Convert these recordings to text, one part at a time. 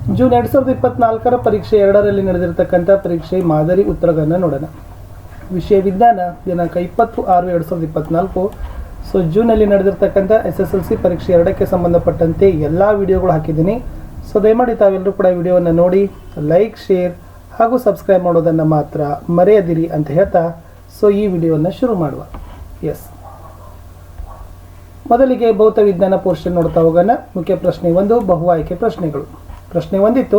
June 2024 ಪರೀಕ್ಷೆ 2ರಲ್ಲಿ ನಡೆದಿರತಕ್ಕಂಥ ಪರೀಕ್ಷೆ ಮಾದರಿ ಉತ್ತರಗಳನ್ನು ನೋಡೋಣ. ವಿಷಯ ವಿಜ್ಞಾನ, ದಿನಾಂಕ 20/6/2024. ಸೊ ಜೂನಲ್ಲಿ ನಡೆದಿರ್ತಕ್ಕಂಥ SSLC ಪರೀಕ್ಷೆ 2ಕ್ಕೆ ಸಂಬಂಧಪಟ್ಟಂತೆ ಎಲ್ಲ ವಿಡಿಯೋಗಳು ಹಾಕಿದ್ದೀನಿ. ಸೊ ದಯಮಾಡಿ ತಾವೆಲ್ಲರೂ ಕೂಡ ವಿಡಿಯೋವನ್ನು ನೋಡಿ ಲೈಕ್, ಶೇರ್ ಹಾಗೂ ಸಬ್ಸ್ಕ್ರೈಬ್ ಮಾಡೋದನ್ನು ಮಾತ್ರ ಮರೆಯದಿರಿ ಅಂತ ಹೇಳ್ತಾ ಸೊ ಈ ವಿಡಿಯೋವನ್ನು ಶುರು ಮಾಡುವ. ಎಸ್, ಮೊದಲಿಗೆ ಭೌತ ವಿಜ್ಞಾನ ಪೋರ್ಷನ್ ನೋಡ್ತಾ ಹೋಗೋಣ. ಮುಖ್ಯ ಪ್ರಶ್ನೆ 1, ಬಹು ಆಯ್ಕೆ ಪ್ರಶ್ನೆಗಳು. ಪ್ರಶ್ನೆ 1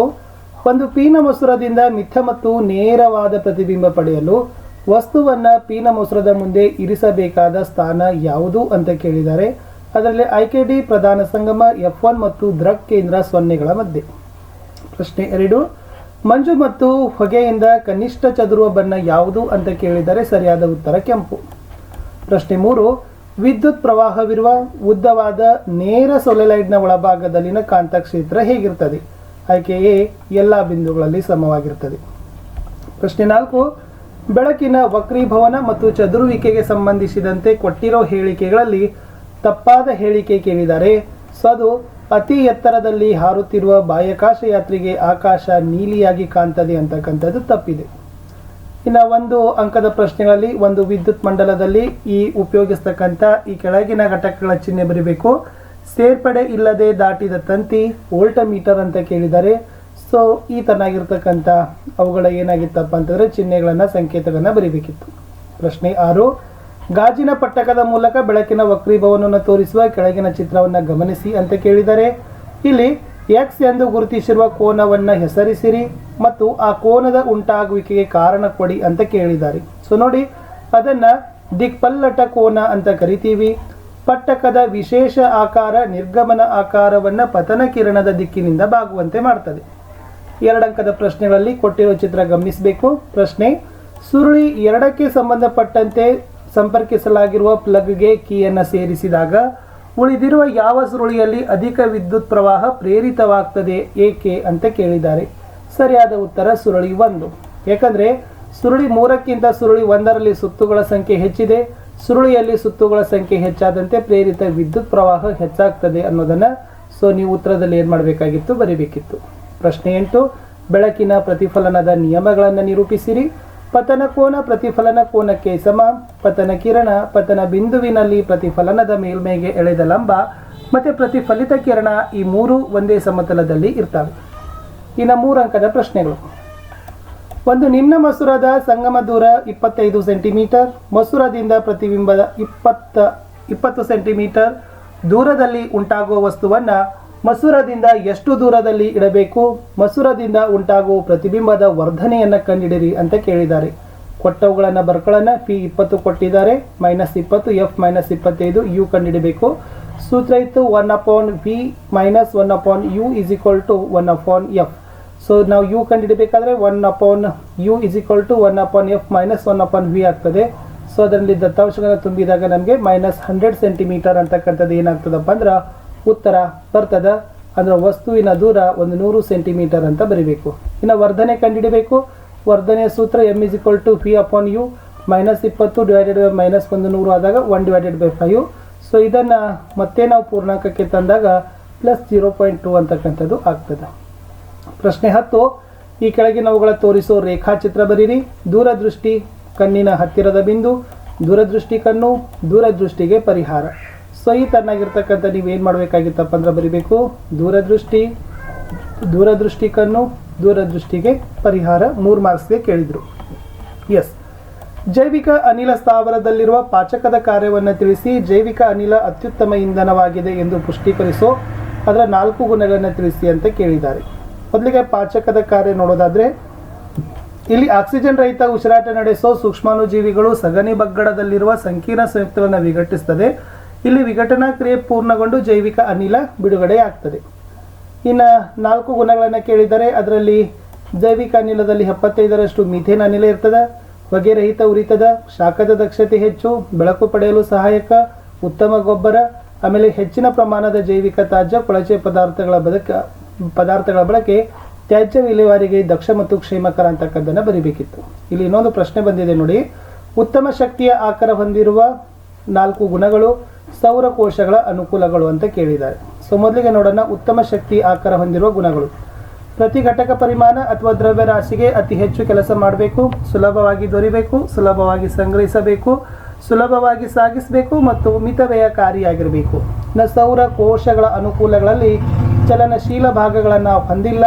ಒಂದು ಪೀನ ಮಸೂರದಿಂದ ಮಿಥ್ಯ ಮತ್ತು ನೇರವಾದ ಪ್ರತಿಬಿಂಬ ಪಡೆಯಲು ವಸ್ತುವನ್ನು ಪೀನ ಮಸೂರದ ಮುಂದೆ ಇರಿಸಬೇಕಾದ ಸ್ಥಾನ ಯಾವುದು ಅಂತ ಕೇಳಿದ್ದಾರೆ. ಅದರಲ್ಲಿ ಆಯ್ಕೆ ಡಿ ಪ್ರಧಾನ ಸಂಗಮ, F1 ಮತ್ತು ದೃಕ್ ಕೇಂದ್ರ 0ಗಳ ಮಧ್ಯೆ. ಪ್ರಶ್ನೆ 2 ಮಂಜು ಮತ್ತು ಹೊಗೆಯಿಂದ ಕನಿಷ್ಠ ಚದುರುವ ಬಣ್ಣ ಯಾವುದು ಅಂತ ಕೇಳಿದರೆ ಸರಿಯಾದ ಉತ್ತರ ಕೆಂಪು. ಪ್ರಶ್ನೆ 3 ವಿದ್ಯುತ್ ಪ್ರವಾಹವಿರುವ ಉದ್ದವಾದ ನೇರ ಸೊಲೆಲೈಡ್ನ ಒಳಭಾಗದಲ್ಲಿನ ಕಾಂತಕ್ಷೇತ್ರ ಹೇಗಿರ್ತದೆ? ಆಯ್ಕೆ ಎ ಎಲ್ಲ ಬಿಂದುಗಳಲ್ಲಿ ಸಮವಾಗಿರ್ತದೆ. ಪ್ರಶ್ನೆ 4 ಬೆಳಕಿನ ವಕ್ರೀಭವನ ಮತ್ತು ಚದುರುವಿಕೆಗೆ ಸಂಬಂಧಿಸಿದಂತೆ ಕೊಟ್ಟಿರೋ ಹೇಳಿಕೆಗಳಲ್ಲಿ ತಪ್ಪಾದ ಹೇಳಿಕೆ ಕೇಳಿದ್ದಾರೆ. ಸೊ ಅದು ಅತಿ ಎತ್ತರದಲ್ಲಿ ಹಾರುತ್ತಿರುವ ಬಾಹ್ಯಾಕಾಶ ಯಾತ್ರೆಗೆ ಆಕಾಶ ನೀಲಿಯಾಗಿ ಕಾಣ್ತದೆ ಅಂತಕ್ಕಂಥದ್ದು ತಪ್ಪಿದೆ. ಇನ್ನು 1 ಅಂಕದ ಪ್ರಶ್ನೆಗಳಲ್ಲಿ ಒಂದು ವಿದ್ಯುತ್ ಮಂಡಲದಲ್ಲಿ ಉಪಯೋಗಿಸ್ತಕ್ಕಂಥ ಈ ಕೆಳಗಿನ ಘಟಕಗಳ ಚಿಹ್ನೆ ಬರೀಬೇಕು. ಸೇರ್ಪಡೆ ಇಲ್ಲದೆ ದಾಟಿದ ತಂತಿ ವೋಲ್ಟಮೀಟರ್ ಅಂತ ಕೇಳಿದ್ದಾರೆ. ಸೊ ಈ ತರನಾಗಿರ್ತಕ್ಕಂಥ ಅವುಗಳ ಏನಾಗಿತ್ತಪ್ಪ ಅಂತಂದರೆ ಚಿಹ್ನೆಗಳನ್ನು, ಸಂಕೇತಗಳನ್ನು ಬರೀಬೇಕಿತ್ತು. ಪ್ರಶ್ನೆ 6 ಗಾಜಿನ ಪಟ್ಟಕದ ಮೂಲಕ ಬೆಳಕಿನ ವಕ್ರೀಭವನವನ್ನು ತೋರಿಸುವ ಕೆಳಗಿನ ಚಿತ್ರವನ್ನು ಗಮನಿಸಿ ಅಂತ ಕೇಳಿದ್ದಾರೆ. ಇಲ್ಲಿ X ಎಂದು ಗುರುತಿಸಿರುವ ಕೋನವನ್ನು ಹೆಸರಿಸಿರಿ ಮತ್ತು ಆ ಕೋನದ ಉಂಟಾಗುವಿಕೆಗೆ ಕಾರಣ ಕೊಡಿ ಅಂತ ಕೇಳಿದ್ದಾರೆ. ಸೊ ನೋಡಿ, ಅದನ್ನು ದಿಕ್ಪಲ್ಲಟ ಕೋನ ಅಂತ ಕರಿತೀವಿ. ಪಟ್ಟಕದ ವಿಶೇಷ ಆಕಾರ ನಿರ್ಗಮನ ಆಕಾರವನ್ನು ಪತನ ಕಿರಣದ ದಿಕ್ಕಿನಿಂದ ಬಾಗುವಂತೆ ಮಾಡ್ತದೆ. 2 ಅಂಕದ ಪ್ರಶ್ನೆಗಳಲ್ಲಿ ಕೊಟ್ಟಿರೋ ಚಿತ್ರ ಗಮನಿಸಬೇಕು. ಪ್ರಶ್ನೆ ಸುರುಳಿ 2ಕ್ಕೆ ಸಂಬಂಧಪಟ್ಟಂತೆ ಸಂಪರ್ಕಿಸಲಾಗಿರುವ ಪ್ಲಗ್ಗೆ ಕೀಯನ್ನು ಸೇರಿಸಿದಾಗ ಉಳಿದಿರುವ ಯಾವ ಸುರುಳಿಯಲ್ಲಿ ಅಧಿಕ ವಿದ್ಯುತ್ ಪ್ರವಾಹ ಪ್ರೇರಿತವಾಗ್ತದೆ, ಏಕೆ ಅಂತ ಕೇಳಿದ್ದಾರೆ. ಸರಿಯಾದ ಉತ್ತರ ಸುರುಳಿ 1. ಯಾಕಂದರೆ ಸುರುಳಿ 3ಕ್ಕಿಂತ ಸುರುಳಿ 1ರಲ್ಲಿ ಸುತ್ತುಗಳ ಸಂಖ್ಯೆ ಹೆಚ್ಚಿದೆ. ಸುರುಳಿಯಲ್ಲಿ ಸುತ್ತುಗಳ ಸಂಖ್ಯೆ ಹೆಚ್ಚಾದಂತೆ ಪ್ರೇರಿತ ವಿದ್ಯುತ್ ಪ್ರವಾಹ ಹೆಚ್ಚಾಗ್ತದೆ ಅನ್ನೋದನ್ನು ಸೊ ನೀವು ಉತ್ತರದಲ್ಲಿ ಏನು ಮಾಡಬೇಕಾಗಿತ್ತು, ಬರೀಬೇಕಿತ್ತು. ಪ್ರಶ್ನೆ 8 ಬೆಳಕಿನ ಪ್ರತಿಫಲನದ ನಿಯಮಗಳನ್ನು ನಿರೂಪಿಸಿರಿ. ಪತನ ಕೋನ ಪ್ರತಿಫಲನ ಕೋನಕ್ಕೆ ಸಮ. ಪತನ ಕಿರಣ ಪತನ ಬಿಂದುವಿನಲ್ಲಿ ಪ್ರತಿಫಲನದ ಮೇಲ್ಮೈಗೆ ಎಳೆದ ಲಂಬ ಮತ್ತು ಪ್ರತಿಫಲಿತ ಕಿರಣ ಈ 3 ಒಂದೇ ಸಮತಲದಲ್ಲಿ ಇರ್ತವೆ. ಇನ್ನು 3 ಅಂಕದ ಪ್ರಶ್ನೆಗಳು. ಒಂದು ನಿಮ್ನ ಮಸೂರದ ಸಂಗಮ ದೂರ 25 ಸೆಂಟಿಮೀಟರ್, ಮಸೂರದಿಂದ ಪ್ರತಿಬಿಂಬದ 20 ಸೆಂಟಿಮೀಟರ್ ದೂರದಲ್ಲಿ ಉಂಟಾಗುವ ವಸ್ತುವನ್ನು ಮಸೂರದಿಂದ ಎಷ್ಟು ದೂರದಲ್ಲಿ ಇಡಬೇಕು? ಮಸೂರದಿಂದ ಉಂಟಾಗುವ ಪ್ರತಿಬಿಂಬದ ವರ್ಧನೆಯನ್ನು ಕಂಡುಹಿಡಿಯಿರಿ ಅಂತ ಕೇಳಿದ್ದಾರೆ. ಕೊಟ್ಟವುಗಳನ್ನು ಬರ್ಕೊಳ್ಳೋಣ. P 20 ಕೊಟ್ಟಿದ್ದಾರೆ, -20, F -25, U ಕಂಡುಹಿಡಬೇಕು. ಸೂತ್ರ ಇತ್ತು 1/V - 1/U = 1/F. ಸೊ ನಾವು U ಕಂಡುಹಿಡಬೇಕಾದ್ರೆ 1/U = 1/F - 1/V ಆಗ್ತದೆ. ಸೊ ಅದರಲ್ಲಿ ದತ್ತಾಂಶಗಳನ್ನು ತುಂಬಿದಾಗ ನಮಗೆ -100 ಸೆಂಟಿಮೀಟರ್ ಅಂತಕ್ಕಂಥದ್ದು ಏನಾಗ್ತದಪ್ಪ ಅಂದ್ರೆ ಉತ್ತರ ಬರ್ತದ. ಅಂದರೆ ವಸ್ತುವಿನ ದೂರ 100 ಸೆಂಟಿಮೀಟರ್ ಅಂತ ಬರೀಬೇಕು. ಇನ್ನು ವರ್ಧನೆ ಕಂಡುಹಿಡಬೇಕು. ವರ್ಧನೆಯ ಸೂತ್ರ M = P/U -20 / -100 ಆದಾಗ 1/5. ಸೊ ಇದನ್ನು ಮತ್ತೆ ನಾವು ಪೂರ್ಣಾಂಕಕ್ಕೆ ತಂದಾಗ +0.2 ಅಂತಕ್ಕಂಥದ್ದು ಆಗ್ತದೆ. ಪ್ರಶ್ನೆ 10 ಈ ಕೆಳಗಿನವುಗಳ ತೋರಿಸೋ ರೇಖಾಚಿತ್ರ ಬರೀರಿ. ದೂರದೃಷ್ಟಿ ಕಣ್ಣಿನ ಹತ್ತಿರದ ಬಿಂದು, ದೂರದೃಷ್ಟಿ ಕಣ್ಣು, ದೂರದೃಷ್ಟಿಗೆ ಪರಿಹಾರ. ಸೊ ಈ ತರನಾಗಿರ್ತಕ್ಕಂಥ ನೀವೇನು ಮಾಡಬೇಕಾಗಿತ್ತಪ್ಪ ಅಂದ್ರೆ ಬರೀಬೇಕು ದೂರದೃಷ್ಟಿ, ದೂರದೃಷ್ಟಿ ಕಣ್ಣು, ದೂರದೃಷ್ಟಿಗೆ ಪರಿಹಾರ. 3 ಮಾರ್ಕ್ಸ್ಗೆ ಕೇಳಿದರು. ಎಸ್, ಜೈವಿಕ ಅನಿಲ ಸ್ಥಾವರದಲ್ಲಿರುವ ಪಾಚಕದ ಕಾರ್ಯವನ್ನು ತಿಳಿಸಿ. ಜೈವಿಕ ಅನಿಲ ಅತ್ಯುತ್ತಮ ಇಂಧನವಾಗಿದೆ ಎಂದು ಪುಷ್ಟೀಕರಿಸೋ ಅದರ 4 ಗುಣಗಳನ್ನು ತಿಳಿಸಿ ಅಂತ ಕೇಳಿದ್ದಾರೆ. ಮೊದಲಿಗೆ ಪಾಚಕದ ಕಾರ್ಯ ನೋಡೋದಾದರೆ ಇಲ್ಲಿ ಆಕ್ಸಿಜನ್ ರಹಿತ ಉಸಿರಾಟ ನಡೆಸೋ ಸೂಕ್ಷ್ಮಾಣುಜೀವಿಗಳು ಸಗಣಿ ಬಗ್ಗಡದಲ್ಲಿರುವ ಸಂಕೀರ್ಣ ಸಂಯುಕ್ತಗಳನ್ನು ವಿಘಟಿಸ್ತದೆ. ಇಲ್ಲಿ ವಿಘಟನಾ ಕ್ರಿಯೆ ಪೂರ್ಣಗೊಂಡು ಜೈವಿಕ ಅನಿಲ ಬಿಡುಗಡೆ ಆಗ್ತದೆ. ಇನ್ನು 4 ಗುಣಗಳನ್ನು ಕೇಳಿದರೆ ಅದರಲ್ಲಿ ಜೈವಿಕ ಅನಿಲದಲ್ಲಿ 75ರಷ್ಟು ಮೀಥೇನ್ ಅನಿಲ ಇರ್ತದೆ. ಹೊಗೆರಹಿತ ಉರಿತದ, ಶಾಖದ ದಕ್ಷತೆ ಹೆಚ್ಚು, ಬೆಳಕು ಪಡೆಯಲು ಸಹಾಯಕ, ಉತ್ತಮ ಗೊಬ್ಬರ, ಆಮೇಲೆ ಹೆಚ್ಚಿನ ಪ್ರಮಾಣದ ಜೈವಿಕ ತ್ಯಾಜ್ಯ ಕೊಳಚೆ ಪದಾರ್ಥಗಳ ಬಳಕೆ, ತ್ಯಾಜ್ಯ ವಿಲೇವಾರಿಗೆ ದಕ್ಷ ಮತ್ತು ಕ್ಷೇಮಕರ ಅಂತಕ್ಕದ್ದನ್ನು ಬರೀಬೇಕಿತ್ತು. ಇಲ್ಲಿ ಇನ್ನೊಂದು ಪ್ರಶ್ನೆ ಬಂದಿದೆ ನೋಡಿ. ಉತ್ತಮ ಶಕ್ತಿಯ ಆಕಾರ ಹೊಂದಿರುವ 4 ಗುಣಗಳು ಸೌರಕೋಶಗಳ ಅನುಕೂಲಗಳು ಅಂತ ಕೇಳಿದ್ದಾರೆ. ಸೊ ಮೊದಲಿಗೆ ನೋಡೋಣ ಉತ್ತಮ ಶಕ್ತಿ ಆಕಾರ ಹೊಂದಿರುವ ಗುಣಗಳು. ಪ್ರತಿ ಘಟಕ ಪರಿಮಾಣ ಅಥವಾ ದ್ರವ್ಯರಾಶಿಗೆ ಅತಿ ಹೆಚ್ಚು ಕೆಲಸ ಮಾಡಬೇಕು, ಸುಲಭವಾಗಿ ದೊರೆಯಬೇಕು, ಸುಲಭವಾಗಿ ಸಂಗ್ರಹಿಸಬೇಕು, ಸುಲಭವಾಗಿ ಸಾಗಿಸಬೇಕು ಮತ್ತು ಮಿತವ್ಯಯಕಾರಿಯಾಗಿರಬೇಕು. ಸೌರ ಕೋಶಗಳ ಅನುಕೂಲಗಳಲ್ಲಿ ಚಲನಶೀಲ ಭಾಗಗಳನ್ನು ಹೊಂದಿಲ್ಲ.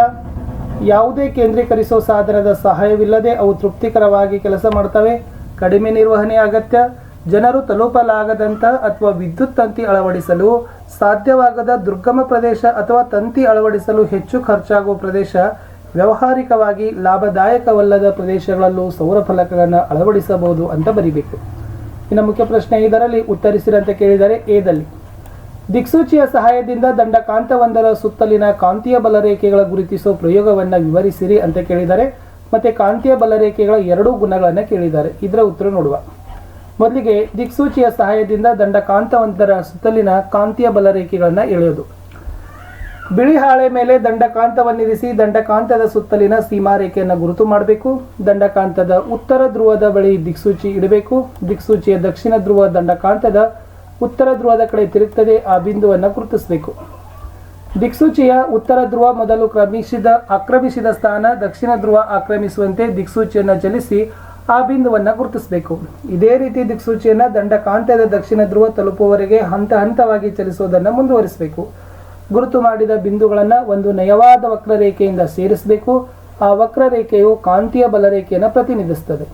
ಯಾವುದೇ ಕೇಂದ್ರೀಕರಿಸುವ ಸಾಧನದ ಸಹಾಯವಿಲ್ಲದೆ ಅವು ತೃಪ್ತಿಕರವಾಗಿ ಕೆಲಸ ಮಾಡ್ತವೆ. ಕಡಿಮೆ ನಿರ್ವಹಣೆ ಅಗತ್ಯ. ಜನರು ತಲುಪಲಾಗದಂಥ ಅಥವಾ ವಿದ್ಯುತ್ ತಂತಿ ಅಳವಡಿಸಲು ಸಾಧ್ಯವಾಗದ ದುರ್ಗಮ ಪ್ರದೇಶ ಅಥವಾ ತಂತಿ ಅಳವಡಿಸಲು ಹೆಚ್ಚು ಖರ್ಚಾಗುವ ಪ್ರದೇಶ, ವ್ಯಾವಹಾರಿಕವಾಗಿ ಲಾಭದಾಯಕವಲ್ಲದ ಪ್ರದೇಶಗಳಲ್ಲೂ ಸೌರ ಫಲಕಗಳನ್ನು ಅಳವಡಿಸಬಹುದು ಅಂತ ಬರೀಬೇಕು. ಇನ್ನು ಮುಖ್ಯ ಪ್ರಶ್ನೆ ಇದರಲ್ಲಿ ಉತ್ತರಿಸಿರಂತೆ ಕೇಳಿದರೆ ಎದಲ್ಲಿ ದಿಕ್ಸೂಚಿಯ ಸಹಾಯದಿಂದ ದಂಡಕಾಂತವೊಂದರ ಸುತ್ತಲಿನ ಕಾಂತೀಯ ಬಲರೇಖೆಗಳ ಗುರುತಿಸುವ ಪ್ರಯೋಗವನ್ನು ವಿವರಿಸಿರಿ ಅಂತ ಕೇಳಿದ್ದಾರೆ. ಮತ್ತೆ ಕಾಂತೀಯ ಬಲರೇಖೆಗಳ 2 ಗುಣಗಳನ್ನು ಕೇಳಿದ್ದಾರೆ. ಇದರ ಉತ್ತರ ನೋಡುವ. ಮೊದಲಿಗೆ ದಿಕ್ಸೂಚಿಯ ಸಹಾಯದಿಂದ ದಂಡಕಾಂತವೊಂದರ ಸುತ್ತಲಿನ ಕಾಂತೀಯ ಬಲರೇಖೆಗಳನ್ನು ಎಳೆಯೋದು. ಬಿಳಿ ಹಾಳೆ ಮೇಲೆ ದಂಡಕಾಂತವನ್ನಿರಿಸಿ ದಂಡಕಾಂತದ ಸುತ್ತಲಿನ ಸೀಮಾರೇಖೆಯನ್ನು ಗುರುತು ಮಾಡಬೇಕು. ದಂಡಕಾಂತದ ಉತ್ತರ ಧ್ರುವದ ಬಳಿ ದಿಕ್ಸೂಚಿ ಇಡಬೇಕು. ದಿಕ್ಸೂಚಿಯ ದಕ್ಷಿಣ ಧ್ರುವ ದಂಡಕಾಂತದ ಉತ್ತರ ಧ್ರುವದ ಕಡೆ ತಿರುಗ್ತದೆ, ಆ ಬಿಂದುವನ್ನು ಗುರುತಿಸಬೇಕು. ದಿಕ್ಸೂಚಿಯ ಉತ್ತರ ಧ್ರುವ ಮೊದಲು ಆಕ್ರಮಿಸಿದ ಸ್ಥಾನ ದಕ್ಷಿಣ ಧ್ರುವ ಆಕ್ರಮಿಸುವಂತೆ ದಿಕ್ಸೂಚಿಯನ್ನು ಚಲಿಸಿ ಆ ಬಿಂದುವನ್ನು ಗುರುತಿಸಬೇಕು. ಇದೇ ರೀತಿ ದಿಕ್ಸೂಚಿಯನ್ನು ದಂಡಕಾಂತದ ದಕ್ಷಿಣ ಧ್ರುವ ತಲುಪುವವರೆಗೆ ಹಂತ ಹಂತವಾಗಿ ಚಲಿಸುವುದನ್ನು ಮುಂದುವರಿಸಬೇಕು. ಗುರುತು ಮಾಡಿದ ಬಿಂದುಗಳನ್ನು ಒಂದು ನಯವಾದ ವಕ್ರರೇಖೆಯಿಂದ ಸೇರಿಸಬೇಕು. ಆ ವಕ್ರರೇಖೆಯು ಕಾಂತೀಯ ಬಲರೇಖೆಯನ್ನು ಪ್ರತಿನಿಧಿಸುತ್ತದೆ.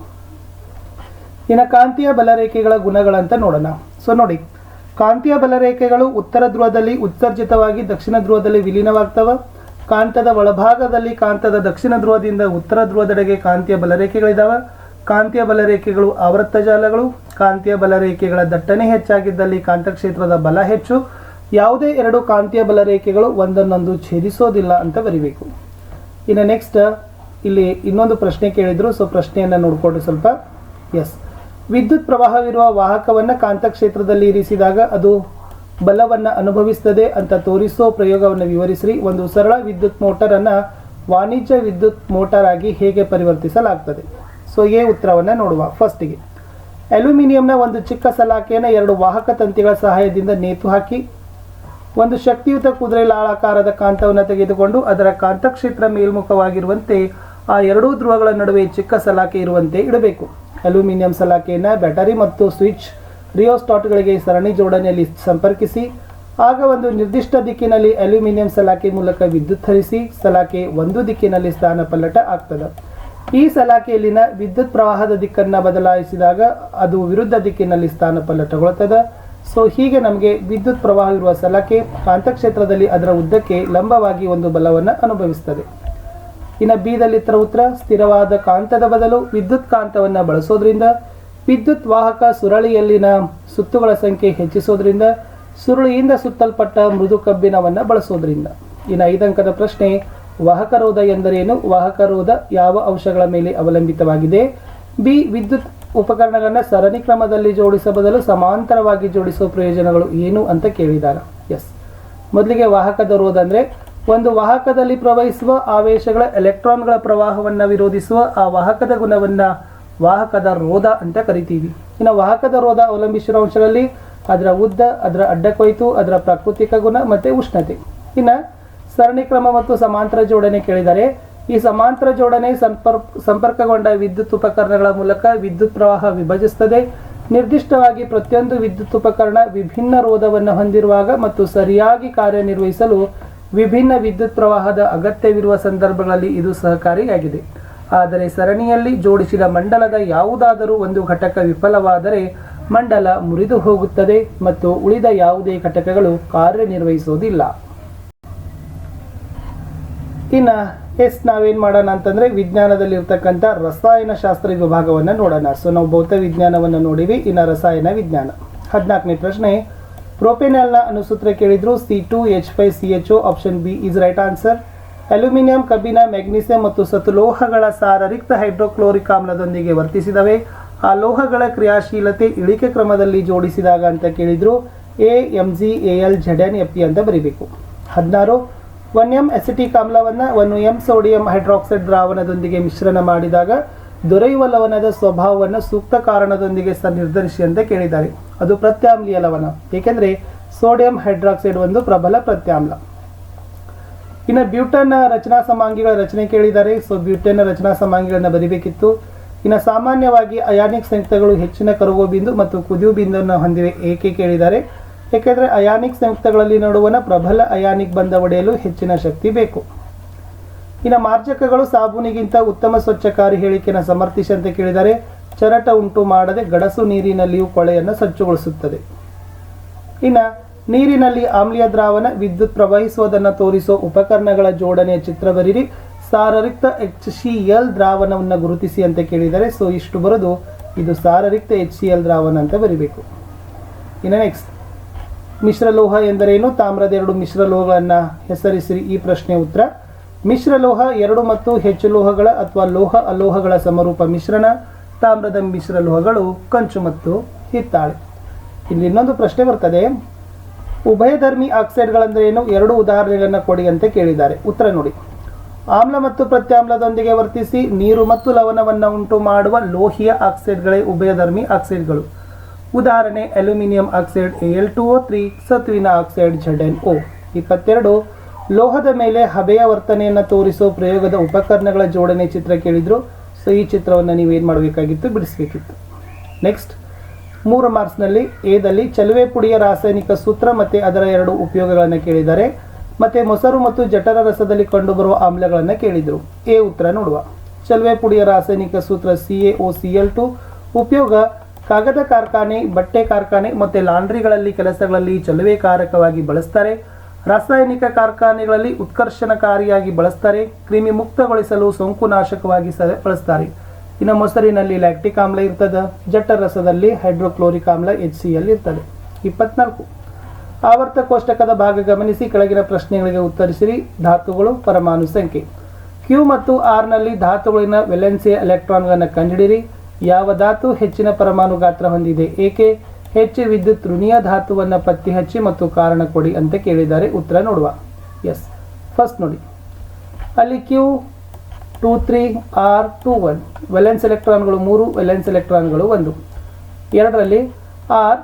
ಇನ್ನು ಕಾಂತೀಯ ಬಲರೇಖೆಗಳ ಗುಣಗಳಂತ ನೋಡೋಣ. ನೋಡಿ, ಕಾಂತೀಯ ಬಲರೇಖೆಗಳು ಉತ್ತರ ಧ್ರುವದಲ್ಲಿ ಉತ್ಸರ್ಜಿತವಾಗಿ ದಕ್ಷಿಣ ಧ್ರುವದಲ್ಲಿ ವಿಲೀನವಾಗ್ತವೆ. ಕಾಂತದ ಒಳಭಾಗದಲ್ಲಿ ಕಾಂತದ ದಕ್ಷಿಣ ಧ್ರುವದಿಂದ ಉತ್ತರ ಧ್ರುವದೆಡೆಗೆ ಕಾಂತೀಯ ಬಲರೇಖೆಗಳಿದ್ದಾವೆ. ಕಾಂತೀಯ ಬಲರೇಖೆಗಳು ಆವೃತ್ತ ಜಾಲಗಳು. ಕಾಂತೀಯ ಬಲರೇಖೆಗಳ ದಟ್ಟಣೆ ಹೆಚ್ಚಾಗಿದ್ದಲ್ಲಿ ಕಾಂತಕ್ಷೇತ್ರದ ಬಲ ಹೆಚ್ಚು. ಯಾವುದೇ 2 ಕಾಂತೀಯ ಬಲರೇಖೆಗಳು ಒಂದನ್ನೊಂದು ಛೇದಿಸೋದಿಲ್ಲ ಅಂತ ಬರಿಬೇಕು. ಇನ್ನು ನೆಕ್ಸ್ಟ್ ಇಲ್ಲಿ ಇನ್ನೊಂದು ಪ್ರಶ್ನೆ ಕೇಳಿದ್ರು. ಪ್ರಶ್ನೆಯನ್ನು ನೋಡಿಕೊಡ್ರಿ ಸ್ವಲ್ಪ. ಎಸ್, ವಿದ್ಯುತ್ ಪ್ರವಾಹವಿರುವ ವಾಹಕವನ್ನು ಕಾಂತಕ್ಷೇತ್ರದಲ್ಲಿ ಇರಿಸಿದಾಗ ಅದು ಬಲವನ್ನು ಅನುಭವಿಸುತ್ತದೆ ಅಂತ ತೋರಿಸೋ ಪ್ರಯೋಗವನ್ನು ವಿವರಿಸಿ. ಒಂದು ಸರಳ ವಿದ್ಯುತ್ ಮೋಟರನ್ನು ವಾಣಿಜ್ಯ ವಿದ್ಯುತ್ ಮೋಟಾರ್ ಆಗಿ ಹೇಗೆ ಪರಿವರ್ತಿಸಲಾಗ್ತದೆ? ಎ ಉತ್ತರವನ್ನು ನೋಡುವ. ಫಸ್ಟಿಗೆ ಅಲ್ಯೂಮಿನಿಯಂನ ಒಂದು ಚಿಕ್ಕ ಸಲಾಕೆಯನ್ನು 2 ವಾಹಕ ತಂತಿಗಳ ಸಹಾಯದಿಂದ ನೇತು ಹಾಕಿ ಒಂದು ಶಕ್ತಿಯುತ ಕುದುರೆ ಲಾಳಾಕಾರದ ಕಾಂತವನ್ನು ತೆಗೆದುಕೊಂಡು ಅದರ ಕಾಂತಕ್ಷೇತ್ರ ಮೇಲ್ಮುಖವಾಗಿರುವಂತೆ ಆ 2 ಧ್ರುವಗಳ ನಡುವೆ ಚಿಕ್ಕ ಸಲಾಕೆ ಇರುವಂತೆ ಇಡಬೇಕು. ಅಲ್ಯೂಮಿನಿಯಂ ಸಲಾಕೆಯನ್ನು ಬ್ಯಾಟರಿ ಮತ್ತು ಸ್ವಿಚ್ ರಿಯೋಸ್ಟಾಟ್ಗಳಿಗೆ ಸರಣಿ ಜೋಡಣೆಯಲ್ಲಿ ಸಂಪರ್ಕಿಸಿ ಆಗ ಒಂದು ನಿರ್ದಿಷ್ಟ ದಿಕ್ಕಿನಲ್ಲಿ ಅಲ್ಯೂಮಿನಿಯಂ ಸಲಾಕೆ ಮೂಲಕ ವಿದ್ಯುತ್ ಹರಿಸಿ ಸಲಾಕೆ ಒಂದು ದಿಕ್ಕಿನಲ್ಲಿ ಸ್ಥಾನ ಪಲ್ಲಟ ಆಗ್ತದೆ. ಈ ಸಲಾಕೆಯಲ್ಲಿನ ವಿದ್ಯುತ್ ಪ್ರವಾಹದ ದಿಕ್ಕನ್ನು ಬದಲಾಯಿಸಿದಾಗ ಅದು ವಿರುದ್ಧ ದಿಕ್ಕಿನಲ್ಲಿ ಸ್ಥಾನ ಪಲ್ಲಟಗೊಳ್ಳುತ್ತದೆ. ಹೀಗೆ ನಮಗೆ ವಿದ್ಯುತ್ ಪ್ರವಾಹ ಇರುವ ಸಲಾಕೆ ಕಾಂತಕ್ಷೇತ್ರದಲ್ಲಿ ಅದರ ಉದ್ದಕ್ಕೆ ಲಂಬವಾಗಿ ಒಂದು ಬಲವನ್ನು ಅನುಭವಿಸುತ್ತದೆ. ಇನ್ನು ಬಿದಲ್ಲಿ ಉತ್ತರ ಸ್ಥಿರವಾದ ಕಾಂತದ ಬದಲು ವಿದ್ಯುತ್ ಕಾಂತವನ್ನು ಬಳಸೋದ್ರಿಂದ, ವಿದ್ಯುತ್ ವಾಹಕ ಸುರಳಿಯಲ್ಲಿನ ಸುತ್ತುಗಳ ಸಂಖ್ಯೆ ಹೆಚ್ಚಿಸೋದ್ರಿಂದ, ಸುರುಳಿಯಿಂದ ಸುತ್ತಲ್ಪಟ್ಟ ಮೃದು ಕಬ್ಬಿಣವನ್ನು ಬಳಸೋದ್ರಿಂದ. ಇನ್ನು 5 ಅಂಕದ ಪ್ರಶ್ನೆ, ವಾಹಕರೋಧ ಎಂದರೇನು? ವಾಹಕರೋಧ ಯಾವ ಅಂಶಗಳ ಮೇಲೆ ಅವಲಂಬಿತವಾಗಿದೆ? ಬಿ, ವಿದ್ಯುತ್ ಉಪಕರಣಗಳನ್ನು ಸರಣಿ ಕ್ರಮದಲ್ಲಿ ಜೋಡಿಸ ಬದಲು ಸಮಾಂತರವಾಗಿ ಜೋಡಿಸುವ ಪ್ರಯೋಜನಗಳು ಏನು ಅಂತ ಕೇಳಿದ್ದಾರೆ. ಎಸ್, ಮೊದಲಿಗೆ ವಾಹಕದ ರೋಧ ಅಂದರೆ ಒಂದು ವಾಹಕದಲ್ಲಿ ಪ್ರವಹಿಸುವ ಆವೇಶಗಳ ಎಲೆಕ್ಟ್ರಾನ್ಗಳ ಪ್ರವಾಹವನ್ನು ವಿರೋಧಿಸುವ ಆ ವಾಹಕದ ಗುಣವನ್ನು ವಾಹಕದ ರೋಧ ಅಂತ ಕರಿತೀವಿ. ಇನ್ನು ವಾಹಕದ ರೋಧ ಅವಲಂಬಿಸಿರುವ ಅಂಶಗಳಲ್ಲಿ ಅದರ ಉದ್ದ, ಅದರ ಅಡ್ಡಕೊಯ್ತು, ಅದರ ಪ್ರಾಕೃತಿಕ ಗುಣ ಮತ್ತು ಉಷ್ಣತೆ. ಇನ್ನು ಸರಣಿ ಕ್ರಮ ಮತ್ತು ಸಮಾಂತರ ಜೋಡಣೆ ಕೇಳಿದರೆ ಈ ಸಮಾಂತರ ಜೋಡಣೆ ಸಂಪರ್ಕಗೊಂಡ ವಿದ್ಯುತ್ ಉಪಕರಣಗಳ ಮೂಲಕ ವಿದ್ಯುತ್ ಪ್ರವಾಹ ವಿಭಜಿಸುತ್ತದೆ. ನಿರ್ದಿಷ್ಟವಾಗಿ ಪ್ರತಿಯೊಂದು ವಿದ್ಯುತ್ ಉಪಕರಣ ವಿಭಿನ್ನ ರೋಧವನ್ನು ಹೊಂದಿರುವಾಗ ಮತ್ತು ಸರಿಯಾಗಿ ಕಾರ್ಯನಿರ್ವಹಿಸಲು ವಿಭಿನ್ನ ವಿದ್ಯುತ್ ಪ್ರವಾಹದ ಅಗತ್ಯವಿರುವ ಸಂದರ್ಭಗಳಲ್ಲಿ ಇದು ಸಹಕಾರಿಯಾಗಿದೆ. ಆದರೆ ಸರಣಿಯಲ್ಲಿ ಜೋಡಿಸಿದ ಮಂಡಲದ ಯಾವುದಾದರೂ ಒಂದು ಘಟಕ ವಿಫಲವಾದರೆ ಮಂಡಲ ಮುರಿದು ಹೋಗುತ್ತದೆ ಮತ್ತು ಉಳಿದ ಯಾವುದೇ ಘಟಕಗಳು ಕಾರ್ಯನಿರ್ವಹಿಸುವುದಿಲ್ಲ. ಇನ್ನು ನಾವೇನು ಮಾಡೋಣ ಅಂತಂದರೆ ವಿಜ್ಞಾನದಲ್ಲಿ ಇರ್ತಕ್ಕಂಥ ರಸಾಯನಶಾಸ್ತ್ರ ವಿಭಾಗವನ್ನು ನೋಡೋಣ. ನಾವು ಭೌತ ವಿಜ್ಞಾನವನ್ನು ನೋಡಿವಿ. ಇನ್ನು ರಸಾಯನ ವಿಜ್ಞಾನ 14ನೇ ಪ್ರಶ್ನೆ, ಪ್ರೋಪೆನಾಲ್ನ ಅಣುಸೂತ್ರ ಕೇಳಿದ್ರು. C2H5CHO option B is right answer. Aluminium, ಕಬ್ಬಿಣ, ಮೆಗ್ನೀಸಿಯಂ ಮತ್ತು ಸತುಲೋಹಗಳ ಸಾರರಿಕ್ತ ಹೈಡ್ರೋಕ್ಲೋರಿಕ್ ಆಮ್ಲದೊಂದಿಗೆ ವರ್ತಿಸಿದವೆ. ಆ ಲೋಹಗಳ ಕ್ರಿಯಾಶೀಲತೆ ಇಳಿಕೆ ಕ್ರಮದಲ್ಲಿ ಜೋಡಿಸಿದಾಗ ಅಂತ ಕೇಳಿದ್ರು. AMgAlZnFe ಅಂತ ಬರೀಬೇಕು. 16 1M ಅಸಿಟಿಕ್ ಆಮ್ಲವನ್ನು 1M ಸೋಡಿಯಂ ಹೈಡ್ರಾಕ್ಸೈಡ್ ದ್ರಾವಣದೊಂದಿಗೆ ಮಿಶ್ರಣ ಮಾಡಿದಾಗ ದೊರೆಯುವ ಲವಣದ ಸ್ವಭಾವವನ್ನು ಸೂಕ್ತ ಕಾರಣದೊಂದಿಗೆ ನಿರ್ಧರಿಸಿ ಅಂತ ಕೇಳಿದ್ದಾರೆ. ಅದು ಪ್ರತ್ಯಾಮ್ಲೀಯ ಲವಣ, ಏಕೆಂದರೆ ಸೋಡಿಯಂ ಹೈಡ್ರಾಕ್ಸೈಡ್ ಒಂದು ಪ್ರಬಲ ಪ್ರತ್ಯಾಮ್ಲ. ಇನ್ನು ಬ್ಯೂಟನ್ ರಚನಾ ಸಮಾಂಗಿಗಳ ರಚನೆ ಕೇಳಿದ್ದಾರೆ. ಸೊ ಬ್ಯೂಟನ್ ರಚನಾ ಸಮಾಂಗಿಗಳನ್ನ ಬರಿಬೇಕಿತ್ತು. ಇನ್ನು ಸಾಮಾನ್ಯವಾಗಿ ಅಯಾನಿಕ್ ಸಂಯುಕ್ತಗಳು ಹೆಚ್ಚಿನ ಕರಗುವ ಬಿಂದು ಮತ್ತು ಕುದಿಯುವ ಬಿಂದುವನ್ನು ಹೊಂದಿವೆ ಏಕೆ ಕೇಳಿದ್ದಾರೆ. ಏಕೆಂದರೆ ಅಯಾನಿಕ್ ಸಂಯುಕ್ತಗಳಲ್ಲಿ ನಡುವಣ ಪ್ರಬಲ ಅಯಾನಿಕ್ ಬಂಧ ಒಡೆಯಲು ಹೆಚ್ಚಿನ ಶಕ್ತಿ ಬೇಕು. ಇನ್ನು ಮಾರ್ಜಕಗಳು ಸಾಬೂನಿಗಿಂತ ಉತ್ತಮ ಸ್ವಚ್ಛಕಾರಿ ಹೇಳಿಕೆಯನ್ನು ಸಮರ್ಥಿಸಿ ಅಂತ ಕೇಳಿದರೆ ಚರಟ ಉಂಟು ಮಾಡದೆ ಗಡಸು ನೀರಿನಲ್ಲಿಯೂ ಕೊಳೆಯನ್ನು ಸ್ವಚ್ಛಗೊಳಿಸುತ್ತದೆ. ಇನ್ನು ನೀರಿನಲ್ಲಿ ಆಮ್ಲೀಯ ದ್ರಾವಣ ವಿದ್ಯುತ್ ಪ್ರವಹಿಸುವುದನ್ನು ತೋರಿಸುವ ಉಪಕರಣಗಳ ಜೋಡಣೆಯ ಚಿತ್ರ ಬರೀರಿ. ಸಾರರಿಕ್ತ HCl ದ್ರಾವಣವನ್ನು ಗುರುತಿಸಿ ಅಂತ ಕೇಳಿದರೆ ಸೊ ಇಷ್ಟು ಬರೋದು ಇದು ಸಾರರಿಕ್ತ HCl ದ್ರಾವಣ ಅಂತ ಬರಿಬೇಕು. ಇನ್ನು ನೆಕ್ಸ್ಟ್ ಮಿಶ್ರಲೋಹ ಎಂದರೇನು, ತಾಮ್ರದ ಎರಡು ಮಿಶ್ರಲೋಹಗಳನ್ನು ಹೆಸರಿಸಿರಿ. ಈ ಪ್ರಶ್ನೆ ಉತ್ತರ ಮಿಶ್ರಲೋಹ ಎರಡು ಮತ್ತು ಹೆಚ್ಚು ಲೋಹಗಳ ಅಥವಾ ಲೋಹ ಅಲೋಹಗಳ ಸಮರೂಪ ಮಿಶ್ರಣ. ತಾಮ್ರದ ಮಿಶ್ರಲೋಹಗಳು ಕಂಚು ಮತ್ತು ಹಿತ್ತಾಳೆ. ಇಲ್ಲಿ ಇನ್ನೊಂದು ಪ್ರಶ್ನೆ ಬರ್ತದೆ, ಉಭಯಧರ್ಮಿ ಆಕ್ಸೈಡ್ಗಳಂದ್ರೆ ಏನು, ಎರಡು ಉದಾಹರಣೆಗಳನ್ನು ಕೊಡಿ ಅಂತ ಕೇಳಿದ್ದಾರೆ. ಉತ್ತರ ನೋಡಿ, ಆಮ್ಲ ಮತ್ತು ಪ್ರತ್ಯಾಮ್ಲದೊಂದಿಗೆ ವರ್ತಿಸಿ ನೀರು ಮತ್ತು ಲವಣವನ್ನು ಉಂಟು ಮಾಡುವ ಲೋಹೀಯ ಆಕ್ಸೈಡ್ಗಳೇ ಉಭಯಧರ್ಮಿ ಆಕ್ಸೈಡ್ಗಳು. ಉದಾಹರಣೆ ಅಲ್ಯೂಮಿನಿಯಂ ಆಕ್ಸೈಡ್ Al2O3, ಸತುವಿನ ಆಕ್ಸೈಡ್ ZnO. 22 ಲೋಹದ ಮೇಲೆ ಹಬೆಯ ವರ್ತನೆಯನ್ನು ತೋರಿಸುವ ಪ್ರಯೋಗದ ಉಪಕರಣಗಳ ಜೋಡಣೆ ಚಿತ್ರ ಕೇಳಿದ್ರು. ಸೊ ಈ ಚಿತ್ರವನ್ನು ನೀವೇನು ಮಾಡಬೇಕಾಗಿತ್ತು, ಬಿಡಿಸಬೇಕಿತ್ತು. ನೆಕ್ಸ್ಟ್ 3 ಮಾರ್ಕ್ಸ್ನಲ್ಲಿ ಎದಲ್ಲಿ ಚಲುವೆ ಪುಡಿಯ ರಾಸಾಯನಿಕ ಸೂತ್ರ ಮತ್ತು ಅದರ ಎರಡು ಉಪಯೋಗಗಳನ್ನು ಕೇಳಿದ್ದಾರೆ. ಮತ್ತು ಮೊಸರು ಮತ್ತು ಜಠರ ರಸದಲ್ಲಿ ಕಂಡುಬರುವ ಆಮ್ಲಗಳನ್ನು ಕೇಳಿದರು. ಎ ಉತ್ತರ ನೋಡುವ. ಚಲುವೆ ಪುಡಿಯ ರಾಸಾಯನಿಕ ಸೂತ್ರ CaOCl2. ಉಪಯೋಗ ಕಾಗದ ಕಾರ್ಖಾನೆ, ಬಟ್ಟೆ ಕಾರ್ಖಾನೆ ಮತ್ತು ಲಾಂಡ್ರಿಗಳಲ್ಲಿ ಕೆಲಸಗಳಲ್ಲಿ ಚಲುವೆ ಕಾರಕವಾಗಿ ಬಳಸ್ತಾರೆ. ರಾಸಾಯನಿಕ ಕಾರ್ಖಾನೆಗಳಲ್ಲಿ ಉತ್ಕರ್ಷಣಕಾರಿಯಾಗಿ ಬಳಸ್ತಾರೆ. ಕ್ರಿಮಿ ಮುಕ್ತಗೊಳಿಸಲು ಸೋಂಕುನಾಶಕವಾಗಿ ಬಳಸ್ತಾರೆ. ಇನ್ನು ಮೊಸರಿನಲ್ಲಿ ಲ್ಯಾಕ್ಟಿಕ್ ಆಮ್ಲ ಇರ್ತದೆ. ಜಠರ ರಸದಲ್ಲಿ ಹೈಡ್ರೋಕ್ಲೋರಿಕ್ ಆಮ್ಲ HCl ಇರ್ತದೆ. 24 ಆವರ್ತ ಕೋಷ್ಟಕದ ಭಾಗ ಗಮನಿಸಿ ಕೆಳಗಿನ ಪ್ರಶ್ನೆಗಳಿಗೆ ಉತ್ತರಿಸಿರಿ. ಧಾತುಗಳು, ಪರಮಾಣು ಸಂಖ್ಯೆ. Q ಮತ್ತು R ನಲ್ಲಿ ಧಾತುಗಳಿನ ವೇಲೆನ್ಸಿಯ ಎಲೆಕ್ಟ್ರಾನ್ಗಳನ್ನು ಕಂಡುಹಿಡಿಯಿರಿ. ಯಾವ ಧಾತು ಹೆಚ್ಚಿನ ಪರಮಾಣು ಗಾತ್ರ ಹೊಂದಿದೆ, ಏಕೆ, ಹೆಚ್ಚು ವಿದ್ಯುತ್ ಋಣೀಯ ಧಾತುವನ್ನು ಪತ್ತೆ ಹಚ್ಚಿ ಮತ್ತು ಕಾರಣ ಕೊಡಿ ಅಂತ ಕೇಳಿದ್ದಾರೆ. ಉತ್ತರ ನೋಡುವ. ಎಸ್ ಫಸ್ಟ್ ನೋಡಿ, ಅಲ್ಲಿ Q23 R21 ವೇಲೆನ್ಸ್ ಎಲೆಕ್ಟ್ರಾನ್ಗಳು 3, ವೇಲೆನ್ಸ್ ಎಲೆಕ್ಟ್ರಾನ್ಗಳು 1. 2ರಲ್ಲಿ R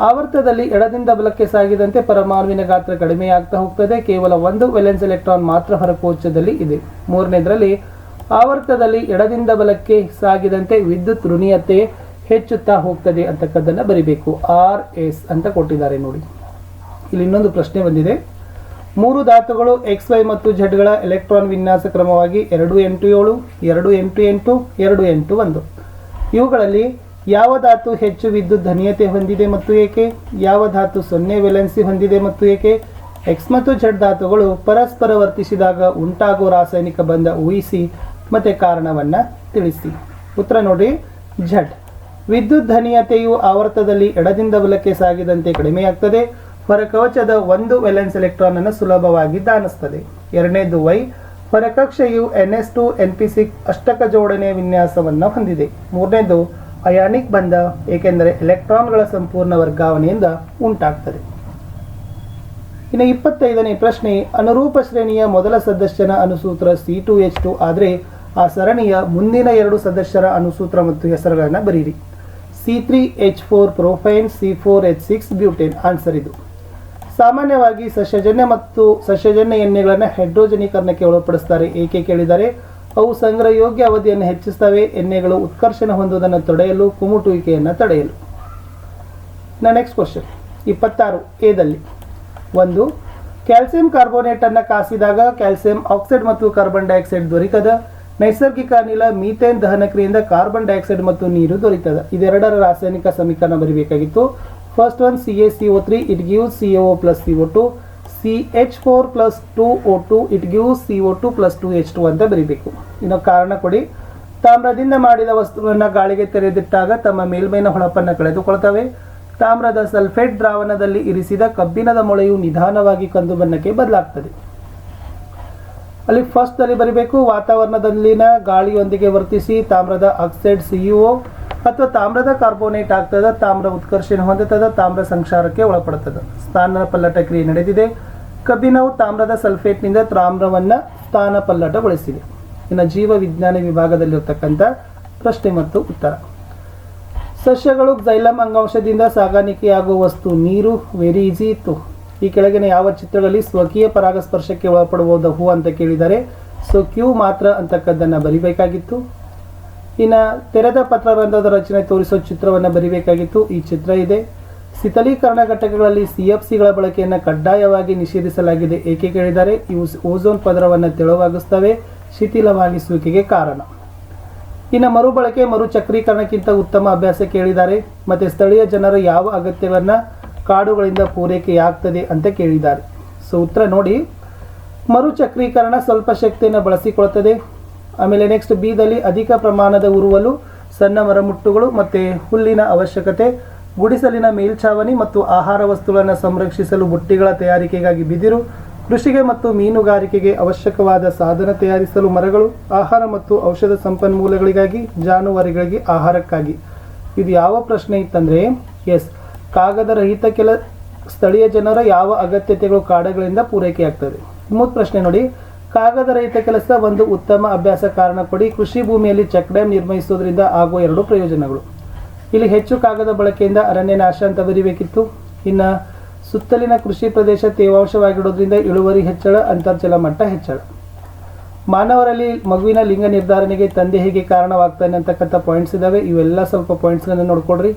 ಆವರ್ತದಲ್ಲಿ ಎಡದಿಂದ ಬಲಕ್ಕೆ ಸಾಗಿದಂತೆ ಪರಮಾಣುವಿನ ಗಾತ್ರ ಕಡಿಮೆಯಾಗ್ತಾ ಹೋಗ್ತದೆ. ಕೇವಲ 1 ವೇಲೆನ್ಸ್ ಎಲೆಕ್ಟ್ರಾನ್ ಮಾತ್ರ ಹೊರಕೋಚದಲ್ಲಿ ಇದೆ. 3ನೇದರಲ್ಲಿ ಆವರ್ತದಲ್ಲಿ ಎಡದಿಂದ ಬಲಕ್ಕೆ ಸಾಗಿದಂತೆ ವಿದ್ಯುತ್ ಋಣೀಯತೆ ಹೆಚ್ಚುತ್ತಾ ಹೋಗ್ತದೆ ಅಂತಕ್ಕದ್ದನ್ನು ಬರಿಬೇಕು. RS ಅಂತ ಕೊಟ್ಟಿದ್ದಾರೆ ನೋಡಿ. ಇಲ್ಲಿ ಇನ್ನೊಂದು ಪ್ರಶ್ನೆ ಬಂದಿದೆ. 3 ಧಾತುಗಳು XY ಮತ್ತು Z ಗಳ ಎಲೆಕ್ಟ್ರಾನ್ ವಿನ್ಯಾಸ ಕ್ರಮವಾಗಿ 2n2 7, 2n2 8, 2n2 1. ಇವುಗಳಲ್ಲಿ ಯಾವ ಧಾತು ಹೆಚ್ಚು ವಿದ್ಯುತ್ ಧನ್ಯತೆ ಹೊಂದಿದೆ ಮತ್ತು ಏಕೆ, ಯಾವ ಧಾತು 0 ವೇಲೆನ್ಸಿ ಹೊಂದಿದೆ ಮತ್ತು ಏಕೆ, X ಮತ್ತು Z ಧಾತುಗಳು ಪರಸ್ಪರ ವರ್ತಿಸಿದಾಗ ಉಂಟಾಗುವ ರಾಸಾಯನಿಕ ಬಂಧ ಊಹಿಸಿ ಮತ್ತೆ ಕಾರಣವನ್ನು ತಿಳಿಸಿ. ಉತ್ತರ ನೋಡಿ, Z. ವಿದ್ಯುತ್ ಧನ್ಯತೆಯು ಆವರ್ತದಲ್ಲಿ ಎಡದಿಂದ ಬಲಕ್ಕೆ ಸಾಗಿದಂತೆ ಕಡಿಮೆಯಾಗ್ತದೆ. ಹೊರಕವಚದ 1 ವೇಲೆನ್ಸ್ ಎಲೆಕ್ಟ್ರಾನ್ ಅನ್ನು ಸುಲಭವಾಗಿ ದಾನಿಸ್ತದೆ. 2ನೇದು Y. ಹೊರಕಕ್ಷೆಯು NS2 NP6 ಅಷ್ಟಕ ಜೋಡಣೆಯ ವಿನ್ಯಾಸವನ್ನು ಹೊಂದಿದೆ. 3ನೇದು ಅಯಾನಿಕ್ ಬಂಧ, ಏಕೆಂದರೆ ಎಲೆಕ್ಟ್ರಾನ್ಗಳ ಸಂಪೂರ್ಣ ವರ್ಗಾವಣೆಯಿಂದ ಉಂಟಾಗ್ತದೆ. ಇನ್ನು 25ನೇ ಪ್ರಶ್ನೆ, ಅನುರೂಪ ಶ್ರೇಣಿಯ ಮೊದಲ ಸದಸ್ಯನ ಅನುಸೂತ್ರ C2H2 ಆದರೆ ಆ ಸರಣಿಯ ಮುಂದಿನ 2 ಸದಸ್ಯರ ಅನುಸೂತ್ರ ಮತ್ತು ಹೆಸರುಗಳನ್ನು ಬರೀರಿ. C3H4 ಪ್ರೊಪೈನ್, C4H6 butane. ಆನ್ಸರ್ ಇದು. ಸಾಮಾನ್ಯವಾಗಿ ಸಸ್ಯಜನ್ಯ ಮತ್ತು ಸಸ್ಯಜನ್ಯ ಎಣ್ಣೆಗಳನ್ನು ಹೈಡ್ರೋಜನೀಕರಣಕ್ಕೆ ಒಳಪಡಿಸ್ತಾರೆ. ಏಕೆ ಕೇಳಿದರೆ ಅವು ಸಂಗ್ರಹಯೋಗ್ಯ ಅವಧಿಯನ್ನು ಹೆಚ್ಚಿಸ್ತವೆ. ಎಣ್ಣೆಗಳು ಉತ್ಕರ್ಷಣ ಹೊಂದುವುದನ್ನು ತಡೆಯಲು, ಕುಮುಟುವಿಕೆಯನ್ನು ತಡೆಯಲು. ನೆಕ್ಸ್ಟ್ ಕ್ವಶನ್ 26 ಎದಲ್ಲಿ 1 ಕ್ಯಾಲ್ಸಿಯಂ ಕಾರ್ಬೋನೇಟ್ ಅನ್ನು ಕಾಸಿದಾಗ ಕ್ಯಾಲ್ಸಿಯಂ ಆಕ್ಸೈಡ್ ಮತ್ತು ಕಾರ್ಬನ್ ಡೈಆಕ್ಸೈಡ್ ದೊರೆತದ. ನೈಸರ್ಗಿಕ ಅನಿಲ ಮೀಥೇನ್ ದಹನ ಕ್ರಿಯೆಯಿಂದ ಕಾರ್ಬನ್ ಡೈಆಕ್ಸೈಡ್ ಮತ್ತು ನೀರು ದೊರೆತದ. ಇದೆರಡರ ರಾಸಾಯನಿಕ ಸಮೀಕರಣ ಬರೀಬೇಕಾಗಿತ್ತು. First one CaCO3 it gives CaO plus CO2. CH4 plus 2O2 it gives CO2 plus 2H2 ಅಂತ ಬರೀಬೇಕು. ಇನ್ನು ಕಾರಣ ಕೊಡಿ. ತಾಮ್ರದಿಂದ ಮಾಡಿದ ವಸ್ತುಗಳನ್ನು ಗಾಳಿಗೆ ತೆರೆದಿಟ್ಟಾಗ ತಮ್ಮ ಮೇಲ್ಮೈನ ಹೊಳಪನ್ನು ಕಳೆದುಕೊಳ್ತವೆ. ತಾಮ್ರದ ಸಲ್ಫೇಟ್ ದ್ರಾವಣದಲ್ಲಿ ಇರಿಸಿದ ಕಬ್ಬಿಣದ ಮೊಳೆಯು ನಿಧಾನವಾಗಿ ಕಂದು ಬಣ್ಣಕ್ಕೆ ಬದಲಾಗ್ತದೆ. ಅಲ್ಲಿ ಫಸ್ಟ್ ಅಲ್ಲಿ ಬರೀಬೇಕು, ವಾತಾವರಣದಲ್ಲಿನ ಗಾಳಿಯೊಂದಿಗೆ ವರ್ತಿಸಿ ತಾಮ್ರದ ಆಕ್ಸೈಡ್ CuO ಅಥವಾ ತಾಮ್ರದ ಕಾರ್ಬೋನೇಟ್ ಆಗ್ತದ. ತಾಮ್ರ ಉತ್ಕರ್ಷಣ ಹೊಂದುತ್ತದೆ, ತಾಮ್ರ ಸಂಕ್ಷಾರಕ್ಕೆ ಒಳಪಡುತ್ತದೆ. ಸ್ಥಾನ ಪಲ್ಲಟ ಕ್ರಿಯೆ ನಡೆದಿದೆ. ಕಬ್ಬಿಣವು ತಾಮ್ರದ ಸಲ್ಫೇಟ್ನಿಂದ ತಾಮ್ರವನ್ನು ಸ್ಥಾನ ಪಲ್ಲಟಗೊಳಿಸಿದೆ. ಇನ್ನು ಜೀವ ವಿಜ್ಞಾನ ವಿಭಾಗದಲ್ಲಿರ್ತಕ್ಕಂಥ ಪ್ರಶ್ನೆ ಮತ್ತು ಉತ್ತರ. ಸಸ್ಯಗಳು ಜೈಲಮ್ ಅಂಗಾಂಶದಿಂದ ಸಾಗಾಣಿಕೆಯಾಗುವ ವಸ್ತು ನೀರು. ವೆರಿ ಈಸಿ ಇತ್ತು. ಈ ಕೆಳಗಿನ ಯಾವ ಚಿತ್ರಗಳಲ್ಲಿ ಸ್ವಕೀಯ ಪರಾಗಸ್ಪರ್ಶಕ್ಕೆ ಒಳಪಡುವುದು ಹೂ ಅಂತ ಕೇಳಿದ್ದಾರೆ. ಸೊ ಕ್ಯೂ ಮಾತ್ರ ಅಂತಕ್ಕದ್ದನ್ನು ಬರಿಬೇಕಾಗಿತ್ತು. ಇನ್ನು ತೆರೆದ ಪತ್ರರಂಧ್ರದ ರಚನೆ ತೋರಿಸೋ ಚಿತ್ರವನ್ನು ಬರಿಬೇಕಾಗಿತ್ತು. ಈ ಚಿತ್ರ ಇದೆ. ಶೀತಲೀಕರಣ ಘಟಕಗಳಲ್ಲಿ CFCಗಳ ಬಳಕೆಯನ್ನು ಕಡ್ಡಾಯವಾಗಿ ನಿಷೇಧಿಸಲಾಗಿದೆ. ಏಕೆ ಕೇಳಿದ್ದಾರೆ? ಇವು ಓಝೋನ್ ಪದರವನ್ನು ತೆಳುವಾಗಿಸ್ತವೆ, ಶಿಥಿಲವಾಗಿಸುವಿಕೆಗೆ ಕಾರಣ. ಇನ್ನು ಮರುಬಳಕೆ ಮರುಚಕ್ರೀಕರಣಕ್ಕಿಂತ ಉತ್ತಮ ಅಭ್ಯಾಸ ಕೇಳಿದ್ದಾರೆ. ಮತ್ತು ಸ್ಥಳೀಯ ಜನರ ಯಾವ ಅಗತ್ಯವನ್ನು ಕಾಡುಗಳಿಂದ ಪೂರೈಕೆಯಾಗ್ತದೆ ಅಂತ ಕೇಳಿದ್ದಾರೆ. ಸೊ ಉತ್ತರ ನೋಡಿ, ಮರುಚಕ್ರೀಕರಣ ಸ್ವಲ್ಪ ಶಕ್ತಿಯನ್ನು ಬಳಸಿಕೊಳ್ಳುತ್ತದೆ. ಆಮೇಲೆ ನೆಕ್ಸ್ಟ್ ಬಿದಲ್ಲಿ ಅಧಿಕ ಪ್ರಮಾಣದ ಉರುವಲು, ಸಣ್ಣ ಮರಮುಟ್ಟುಗಳು ಮತ್ತು ಹುಲ್ಲಿನ ಅವಶ್ಯಕತೆ, ಗುಡಿಸಲಿನ ಮೇಲ್ಛಾವಣಿ ಮತ್ತು ಆಹಾರ ವಸ್ತುಗಳನ್ನು ಸಂರಕ್ಷಿಸಲು ಬುಟ್ಟಿಗಳ ತಯಾರಿಕೆಗಾಗಿ ಬಿದಿರು, ಕೃಷಿಗೆ ಮತ್ತು ಮೀನುಗಾರಿಕೆಗೆ ಅವಶ್ಯಕವಾದ ಸಾಧನ ತಯಾರಿಸಲು ಮರಗಳು, ಆಹಾರ ಮತ್ತು ಔಷಧ ಸಂಪನ್ಮೂಲಗಳಿಗಾಗಿ, ಜಾನುವಾರುಗಳಿಗೆ ಆಹಾರಕ್ಕಾಗಿ. ಇದು ಯಾವ ಪ್ರಶ್ನೆ ಇತ್ತಂದರೆ ಎಸ್, ಕಾಗದ ರಹಿತ ಸ್ಥಳೀಯ ಜನರ ಯಾವ ಅಗತ್ಯತೆಗಳು ಕಾಡುಗಳಿಂದ ಪೂರೈಕೆಯಾಗ್ತದೆ. ಮೂರು ಪ್ರಶ್ನೆ ನೋಡಿ, ಕಾಗದ ರಹಿತ ಕೆಲಸ ಒಂದು ಉತ್ತಮ ಅಭ್ಯಾಸ ಕಾರಣ ಕೊಡಿ. ಕೃಷಿ ಭೂಮಿಯಲ್ಲಿ ಚೆಕ್ ಡ್ಯಾಮ್ ನಿರ್ಮಿಸುವುದರಿಂದ ಆಗುವ 2 ಪ್ರಯೋಜನಗಳು. ಇಲ್ಲಿ ಹೆಚ್ಚು ಕಾಗದ ಬಳಕೆಯಿಂದ ಅರಣ್ಯ ನಾಶ ಅಂತ ಬರೀಬೇಕಿತ್ತು. ಇನ್ನು ಸುತ್ತಲಿನ ಕೃಷಿ ಪ್ರದೇಶ ತೇವಾಂಶವಾಗಿಡೋದ್ರಿಂದ ಇಳುವರಿ ಹೆಚ್ಚಳ, ಅಂತರ್ಜಲ ಮಟ್ಟ ಹೆಚ್ಚಳ. ಮಾನವರಲ್ಲಿ ಮಗುವಿನ ಲಿಂಗ ನಿರ್ಧಾರಣೆಗೆ ತಂದೆ ಹೇಗೆ ಕಾರಣವಾಗ್ತಾನೆ ಅಂತಕ್ಕಂಥ ಪಾಯಿಂಟ್ಸ್ ಇದ್ದಾವೆ. ಇವೆಲ್ಲ ಸ್ವಲ್ಪ ಪಾಯಿಂಟ್ಸ್ಗಳನ್ನು ನೋಡ್ಕೊಡ್ರಿ,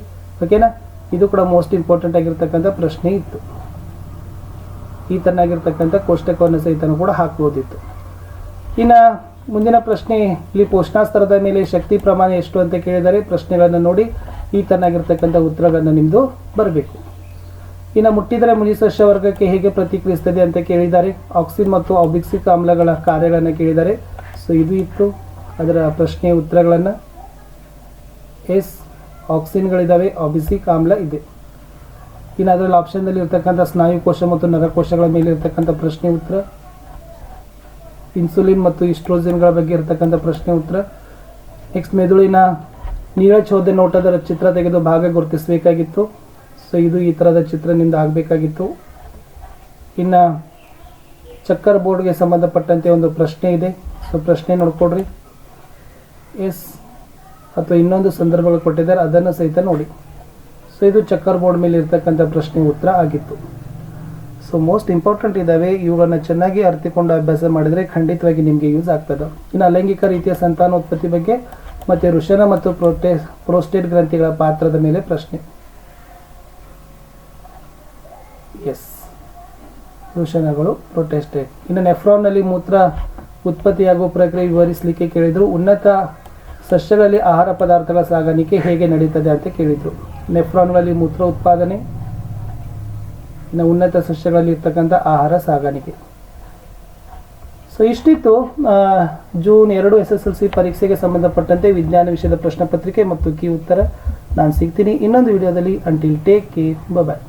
ಓಕೆನಾ. ಇದು ಕೂಡ ಮೋಸ್ಟ್ ಇಂಪಾರ್ಟೆಂಟ್ ಆಗಿರ್ತಕ್ಕಂಥ ಪ್ರಶ್ನೆ ಇತ್ತು. ಈ ಥರನಾಗಿರ್ತಕ್ಕಂಥ ಕೋಷ್ಟಕವನ್ನು ಸಹಿತ ಕೂಡ ಹಾಕ್ಬೋದಿತ್ತು. ಇನ್ನು ಮುಂದಿನ ಪ್ರಶ್ನೆ, ಇಲ್ಲಿ ಪೋಷಣಾಸ್ತರದ ಮೇಲೆ ಶಕ್ತಿ ಪ್ರಮಾಣ ಎಷ್ಟು ಅಂತ ಕೇಳಿದರೆ ಪ್ರಶ್ನೆಗಳನ್ನು ನೋಡಿ ಈ ಥರನಾಗಿರ್ತಕ್ಕಂಥ ಉತ್ತರಗಳನ್ನು ನಿಮ್ಮದು ಬರಬೇಕು. ಇನ್ನು ಮುಟ್ಟಿದರೆ ಮುನಿ ಸಸ್ಯ ವರ್ಗಕ್ಕೆ ಹೇಗೆ ಪ್ರತಿಕ್ರಿಯಿಸ್ತದೆ ಅಂತ ಕೇಳಿದ್ದಾರೆ. ಆಕ್ಸಿನ್ ಮತ್ತು ಆಬ್ಸಿಕ್ ಆಮ್ಲಗಳ ಕಾರ್ಯಗಳನ್ನು ಕೇಳಿದ್ದಾರೆ. ಸೊ ಇದು ಇತ್ತು ಅದರ ಪ್ರಶ್ನೆಯ ಉತ್ತರಗಳನ್ನು. ಎಸ್, ಆಕ್ಸಿನ್ಗಳಿದ್ದಾವೆ, ಆಬ್ಸಿಕ್ ಆಮ್ಲ ಇದೆ. ಇನ್ನು ಅದರಲ್ಲಿ ಆಪ್ಷನ್ದಲ್ಲಿ ಇರ್ತಕ್ಕಂಥ ಸ್ನಾಯುಕೋಶ ಮತ್ತು ನರಕೋಶಗಳ ಮೇಲೆ ಇರ್ತಕ್ಕಂಥ ಪ್ರಶ್ನೆ ಉತ್ತರ, ಇನ್ಸುಲಿನ್ ಮತ್ತು ಈಸ್ಟ್ರೋಜನ್ಗಳ ಬಗ್ಗೆ ಇರ್ತಕ್ಕಂಥ ಪ್ರಶ್ನೆ ಉತ್ತರ. ನೆಕ್ಸ್ಟ್ ಮೆದುಳಿನ ನೀಳಚೋದೆ ನೋಟದ ಚಿತ್ರ ತೆಗೆದು ಭಾಗ ಗುರುತಿಸಬೇಕಾಗಿತ್ತು. ಸೊ ಇದು ಈ ಥರದ ಚಿತ್ರ ನಿಮ್ದು ಆಗಬೇಕಾಗಿತ್ತು. ಇನ್ನು ಚಕ್ಕರ್ ಬೋರ್ಡ್ಗೆ ಸಂಬಂಧಪಟ್ಟಂತೆ ಒಂದು ಪ್ರಶ್ನೆ ಇದೆ. ಸೊ ಪ್ರಶ್ನೆ ನೋಡ್ಕೊಡ್ರಿ. ಎಸ್, ಅಥವಾ ಇನ್ನೊಂದು ಸಂದರ್ಭಗಳು ಕೊಟ್ಟಿದ್ದಾರೆ, ಅದನ್ನು ಸಹಿತ ನೋಡಿ. ಸೊ ಇದು ಚಕ್ಕರ್ ಬೋರ್ಡ್ ಮೇಲೆ ಇರ್ತಕ್ಕಂಥ ಪ್ರಶ್ನೆ ಉತ್ತರ ಆಗಿತ್ತು. ಸೊ ಮೋಸ್ಟ್ ಇಂಪಾರ್ಟೆಂಟ್ ಇದ್ದಾವೆ. ಇವುಗಳನ್ನು ಚೆನ್ನಾಗಿ ಅರ್ಥಕೊಂಡು ಅಭ್ಯಾಸ ಮಾಡಿದರೆ ಖಂಡಿತವಾಗಿ ನಿಮಗೆ ಯೂಸ್ ಆಗ್ತದೆ. ಇನ್ನು ಅಲೈಂಗಿಕ ರೀತಿಯ ಸಂತಾನೋತ್ಪತ್ತಿ ಬಗ್ಗೆ ಮತ್ತು ವೃಷಣ ಮತ್ತು ಪ್ರೋಸ್ಟೇಟ್ ಗ್ರಂಥಿಗಳ ಪಾತ್ರದ ಮೇಲೆ ಪ್ರಶ್ನೆ. ಎಸ್, ವೃಷಣಗಳು, ಪ್ರೋಟೆಸ್ಟೇಟ್. ಇನ್ನು ನೆಫ್ರಾನ್ನಲ್ಲಿ ಮೂತ್ರ ಉತ್ಪತ್ತಿಯಾಗುವ ಪ್ರಕ್ರಿಯೆ ವಿವರಿಸಲಿಕ್ಕೆ ಕೇಳಿದರು. ಉನ್ನತ ಸಸ್ಯಗಳಲ್ಲಿ ಆಹಾರ ಪದಾರ್ಥಗಳ ಸಾಗಾಣಿಕೆ ಹೇಗೆ ನಡೀತದೆ ಅಂತ ಕೇಳಿದರು. ನೆಫ್ರಾನ್ಗಳಲ್ಲಿ ಮೂತ್ರ ಉತ್ಪಾದನೆ, ಇನ್ನು ಉನ್ನತ ಸಸ್ಯಗಳಲ್ಲಿ ಇರ್ತಕ್ಕಂಥ ಆಹಾರ ಸಾಗಾಣಿಕೆ. ಸೊ ಇಷ್ಟಿತ್ತು ಜೂನ್ 2 SSLC ಪರೀಕ್ಷೆಗೆ ಸಂಬಂಧಪಟ್ಟಂತೆ ವಿಜ್ಞಾನ ವಿಷಯದ ಪ್ರಶ್ನೆ ಪತ್ರಿಕೆ ಮತ್ತು ಕೀ ಉತ್ತರ. ನಾನು ಸಿಗ್ತೀನಿ ಇನ್ನೊಂದು ವಿಡಿಯೋದಲ್ಲಿ. ಅಂಟಿಲ್ ಟೇಕ್ ಕೇರ್, ಬಾಯ್.